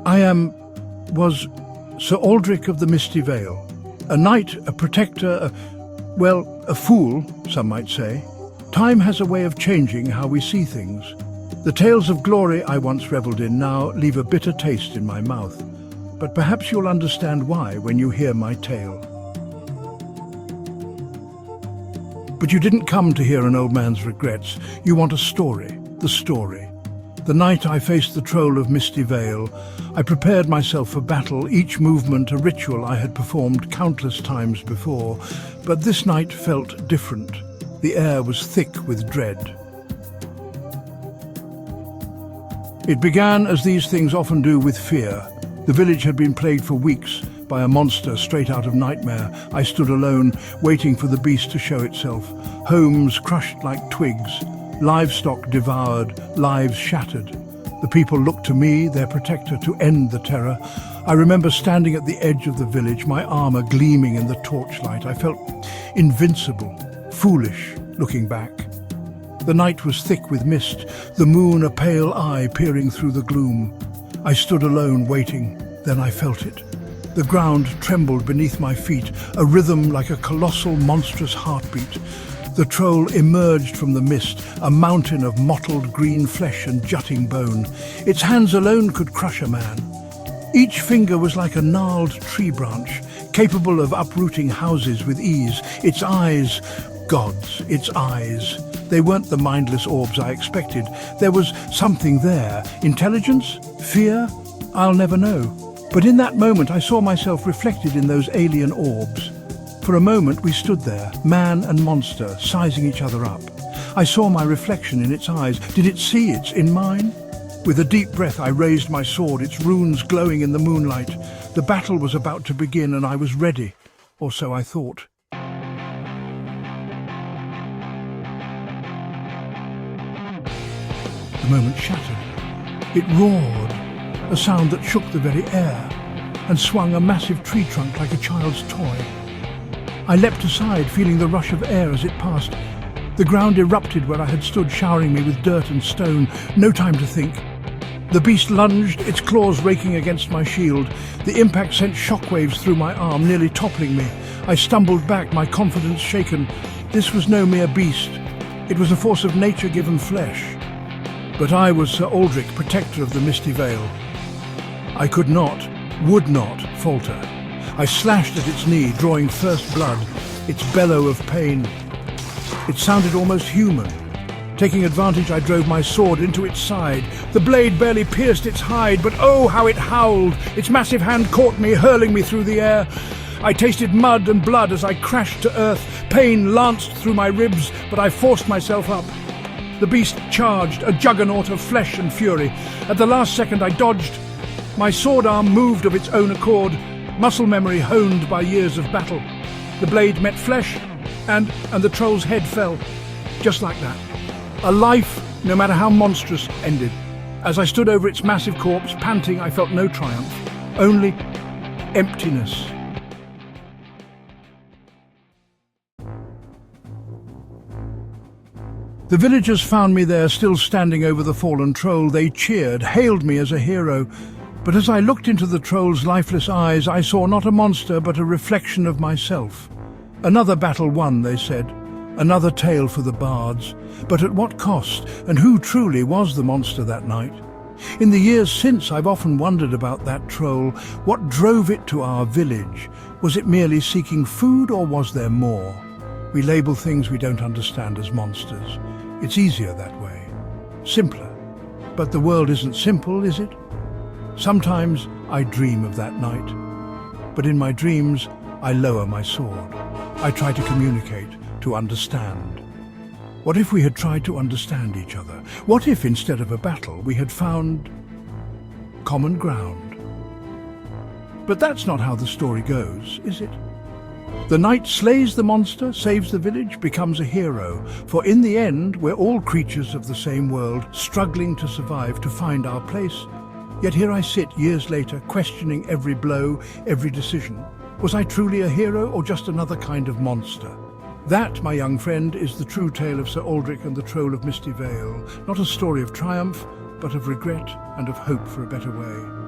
was Sir Aldric of the Misty Vale. A knight, a protector, a fool, some might say. Time has a way of changing how we see things. The tales of glory I once revelled in now leave a bitter taste in my mouth. But perhaps you'll understand why when you hear my tale. But you didn't come to hear an old man's regrets. You want a story, the story. The night I faced the troll of Misty Vale, I prepared myself for battle, each movement a ritual I had performed countless times before. But this night felt different. The air was thick with dread. It began, as these things often do, with fear. The village had been plagued for weeks by a monster straight out of nightmare. I stood alone, waiting for the beast to show itself. Homes crushed like twigs, livestock devoured, lives shattered. The people looked to me, their protector, to end the terror. I remember standing at the edge of the village, my armor gleaming in the torchlight. I felt invincible, foolish, looking back. The night was thick with mist, the moon a pale eye peering through the gloom. I stood alone, waiting. Then I felt it. The ground trembled beneath my feet, a rhythm like a colossal, monstrous heartbeat. The troll emerged from the mist, a mountain of mottled green flesh and jutting bone. Its hands alone could crush a man. Each finger was like a gnarled tree branch, capable of uprooting houses with ease. Its eyes, gods, its eyes. They weren't the mindless orbs I expected. There was something there. Intelligence? Fear? I'll never know. But in that moment I saw myself reflected in those alien orbs. For a moment we stood there, man and monster, sizing each other up. I saw my reflection in its eyes. Did it see it's in mine? With a deep breath I raised my sword, its runes glowing in the moonlight. The battle was about to begin and I was ready, or so I thought. The moment shattered. It roared, a sound that shook the very air, and swung a massive tree trunk like a child's toy. I leapt aside, feeling the rush of air as it passed. The ground erupted where I had stood, showering me with dirt and stone. No time to think. The beast lunged, its claws raking against my shield. The impact sent shockwaves through my arm, nearly toppling me. I stumbled back, my confidence shaken. This was no mere beast. It was a force of nature given flesh. But I was Sir Aldric, protector of the Misty Vale. I could not, would not falter. I slashed at its knee, drawing first blood, its bellow of pain. It sounded almost human. Taking advantage, I drove my sword into its side. The blade barely pierced its hide, but oh, how it howled! Its massive hand caught me, hurling me through the air. I tasted mud and blood as I crashed to earth. Pain lanced through my ribs, but I forced myself up. The beast charged, a juggernaut of flesh and fury. At the last second, I dodged. My sword arm moved of its own accord, muscle memory honed by years of battle. The blade met flesh, and the troll's head fell, just like that. A life, no matter how monstrous, ended. As I stood over its massive corpse, panting, I felt no triumph, only emptiness. The villagers found me there, still standing over the fallen troll. They cheered, hailed me as a hero. But as I looked into the troll's lifeless eyes, I saw not a monster, but a reflection of myself. Another battle won, they said. Another tale for the bards. But at what cost, and who truly was the monster that night? In the years since, I've often wondered about that troll. What drove it to our village? Was it merely seeking food, or was there more? We label things we don't understand as monsters. It's easier that way. Simpler. But the world isn't simple, is it? Sometimes I dream of that night. But in my dreams, I lower my sword. I try to communicate, to understand. What if we had tried to understand each other? What if, instead of a battle, we had found common ground? But that's not how the story goes, is it? The knight slays the monster, saves the village, becomes a hero. For in the end, we're all creatures of the same world, struggling to survive, to find our place. Yet here I sit, years later, questioning every blow, every decision. Was I truly a hero, or just another kind of monster? That, my young friend, is the true tale of Sir Aldric and the Troll of Misty Vale. Not a story of triumph, but of regret and of hope for a better way.